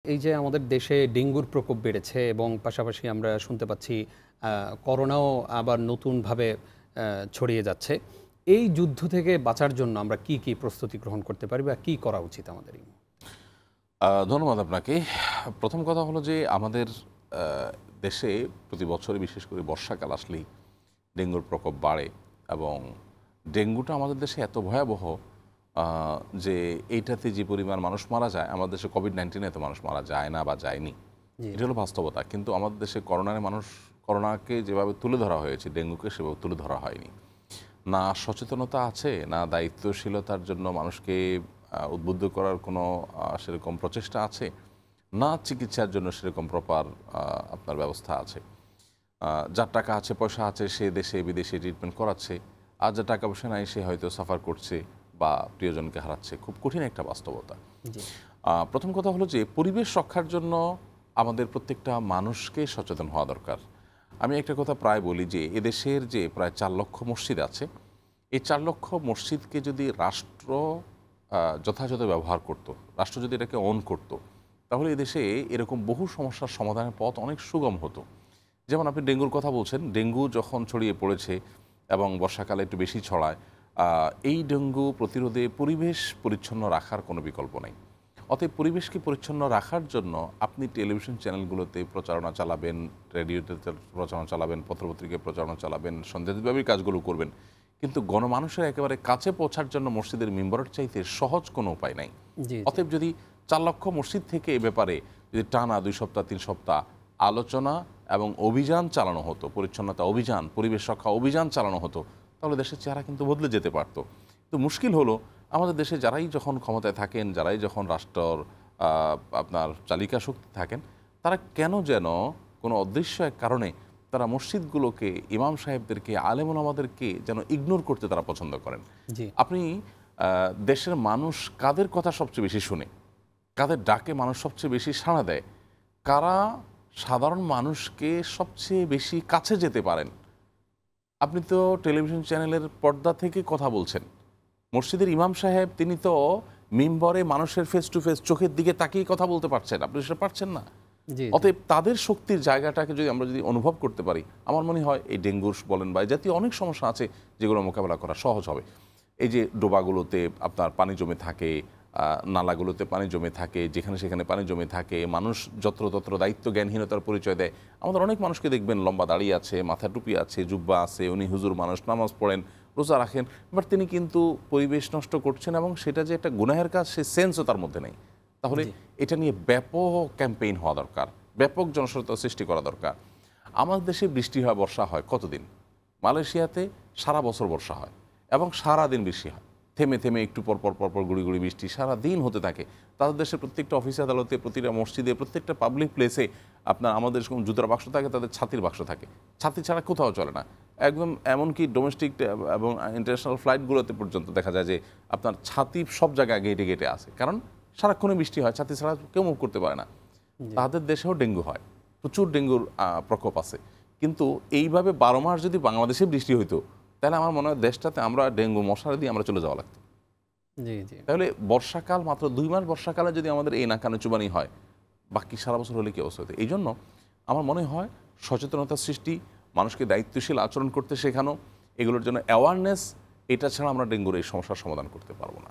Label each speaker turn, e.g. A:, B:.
A: এই যে আমাদের দেশে ডেঙ্গুর প্রকোপ বেড়েছে এবং পাশাপাশি আমরা শুনতে পাচ্ছি করোনাও আবার নতুনভাবে ছড়িয়ে যাচ্ছে। এই যুদ্ধ থেকে বাঁচার জন্য আমরা কি কি প্রস্তুতি গ্রহণ করতে পারি বা কি করা উচিত আমাদের?
B: ধন্যবাদ আপনাকে। প্রথম কথা হলো যে আমাদের দেশে প্রতি বছরে বিশেষ করে বর্ষাকাল আসলেই ডেঙ্গুর প্রকোপ বাড়ে এবং ডেঙ্গুটা আমাদের দেশে এত ভয়াবহ যে এইটাতে যে পরিমাণ মানুষ মারা যায়, আমাদের দেশে কোভিড-19 এত মানুষ মারা যায় না বা যায়নি। এটা হলো বাস্তবতা। কিন্তু আমাদের দেশে করোনাকে যেভাবে তুলে ধরা হয়েছে, ডেঙ্গুকে সেভাবে তুলে ধরা হয়নি। না সচেতনতা আছে, না দায়িত্বশীলতার জন্য মানুষকে উদ্বুদ্ধ করার কোনো সেরকম প্রচেষ্টা আছে, না চিকিৎসার জন্য সেরকম প্রপার আপনার ব্যবস্থা আছে। যার টাকা আছে, পয়সা আছে, সে দেশে বিদেশে ট্রিটমেন্ট করাচ্ছে, আর যার টাকা পয়সা নাই সে হয়তো সাফার করছে বা প্রিয়জনকে হারাচ্ছে। খুব কঠিন একটা বাস্তবতা। প্রথম কথা হলো যে পরিবেশ রক্ষার জন্য আমাদের প্রত্যেকটা মানুষকে সচেতন হওয়া দরকার। আমি একটা কথা প্রায় বলি যে এদেশের যে প্রায় 4 লক্ষ মসজিদ আছে, এই 4 লক্ষ মসজিদকে যদি রাষ্ট্র যথাযথ ব্যবহার করত, রাষ্ট্র যদি এটাকে অন করত, তাহলে এদেশে এরকম বহু সমস্যার সমাধানের পথ অনেক সুগম হতো। যেমন আপনি ডেঙ্গুর কথা বলছেন, ডেঙ্গু যখন ছড়িয়ে পড়েছে এবং বর্ষাকালে একটু বেশি ছড়ায়, এই ডেঙ্গু প্রতিরোধে পরিবেশ পরিচ্ছন্ন রাখার কোনো বিকল্প নেই। অতএব পরিবেশকে পরিচ্ছন্ন রাখার জন্য আপনি টেলিভিশন চ্যানেলগুলোতে প্রচারণা চালাবেন, রেডিওতে প্রচারণা চালাবেন, পত্রপত্রিকায় প্রচারণা চালাবেন, সন্দেহভাবেই কাজগুলো করবেন, কিন্তু গণমানুষের একেবারে কাছে পৌঁছার জন্য মসজিদের মেম্বারের চাইতে সহজ কোনো উপায় নাই। অতএব যদি 4 লক্ষ মসজিদ থেকে এ ব্যাপারে যদি টানা 2 সপ্তাহ 3 সপ্তাহ আলোচনা এবং অভিযান চালানো হতো, পরিচ্ছন্নতা অভিযান, পরিবেশ রক্ষা অভিযান চালানো হতো, তাহলে দেশের চেহারা কিন্তু বদলে যেতে পারত। তো মুশকিল হলো আমাদের দেশে যারাই যখন ক্ষমতায় থাকেন, যারাই যখন রাষ্ট্রর আপনার চালিকা শক্তি থাকেন, তারা কেন যেন কোনো অদৃশ্য এক কারণে তারা মসজিদগুলোকে, ইমাম সাহেবদেরকে, আলেম ওলামাদেরকে যেন ইগনোর করতে তারা পছন্দ করেন। আপনি দেশের মানুষ কাদের কথা সবচেয়ে বেশি শুনে, কাদের ডাকে মানুষ সবচেয়ে বেশি সাড়া দেয়, কারা সাধারণ মানুষকে সবচেয়ে বেশি কাছে যেতে পারেন? আপনি তো টেলিভিশন চ্যানেলের পর্দা থেকে কথা বলছেন। মসজিদের ইমাম সাহেব তিনি তো মিম্বরে মানুষের ফেস টু ফেস চোখের দিকে তাকিয়ে কথা বলতে পারছেন, আপনি সেটা পারছেন না। অতএব তাদের শক্তির জায়গাটাকে যদি আমরা যদি অনুভব করতে পারি, আমার মনে হয় এই ডেঙ্গুর বলেন বা জাতীয় অনেক সমস্যা আছে যেগুলো মোকাবেলা করা সহজ হবে। এই যে ডোবাগুলোতে আপনার পানি জমে থাকে, নালাগুলোতে পানি জমে থাকে, যেখানে সেখানে পানি জমে থাকে, মানুষ যত্রতত্র দায়িত্ব জ্ঞানহীনতার পরিচয় দেয়। আমাদের অনেক মানুষকে দেখবেন লম্বা দাড়ি আছে, মাথায় টুপি আছে, জুব্বা আছে, উনি হুজুর মানুষ, নামাজ পড়েন, রোজা রাখেন, বাট তিনি কিন্তু পরিবেশ নষ্ট করছেন এবং সেটা যে একটা গুনাহের কাজ সে সেন্সও তার মধ্যে নেই। তাহলে এটা নিয়ে ব্যাপক ক্যাম্পেইন হওয়া দরকার, ব্যাপক জনসচেতনতা সৃষ্টি করা দরকার। আমাদের দেশে বৃষ্টি হয়, বর্ষা হয় কতদিন? মালয়েশিয়াতে সারা বছর বর্ষা হয় এবং সারা দিন বৃষ্টি হয়, থেমে থেমে একটু পরপর গুড়ি গুড়ি বৃষ্টি সারা দিন হতে থাকে। তাদের দেশের প্রত্যেকটা অফিস আদালতে, প্রতিটা মসজিদে, প্রত্যেকটা পাবলিক প্লেসে আপনার আমাদের যেরকম জুতার বাক্স থাকে, তাদের ছাতির বাক্স থাকে। ছাতি ছাড়া কোথাও চলে না। একদম এমনকি ডোমেস্টিক এবং ইন্টারন্যাশনাল ফ্লাইটগুলোতে পর্যন্ত দেখা যায় যে আপনার ছাতি সব জায়গায় গেটে গেটে আছে, কারণ সারাক্ষণে বৃষ্টি হয়, ছাতি ছাড়া কেউ মুভ করতে পারে না। তাদের দেশেও ডেঙ্গু হয়, প্রচুর ডেঙ্গুর প্রকোপ আছে। কিন্তু এইভাবে 12 মাস যদি বাংলাদেশে বৃষ্টি হইতো, তাহলে আমার মনে হয় দেশটাতে আমরা ডেঙ্গু মশারি দিয়ে আমরা চলে যাওয়া লাগতো। তাহলে বর্ষাকাল, মাত্র 2 মাস বর্ষাকালে যদি আমাদের এই নাকানে চুবানি হয়, বাকি সারা বছর হলে কি অবস্থা হতো? এই জন্য আমার মনে হয় সচেতনতা সৃষ্টি, মানুষকে দায়িত্বশীল আচরণ করতে শেখানো, এগুলোর জন্য অ্যাওয়ারনেস, এটা ছাড়া আমরা ডেঙ্গুর এই সমস্যার সমাধান করতে পারবো না।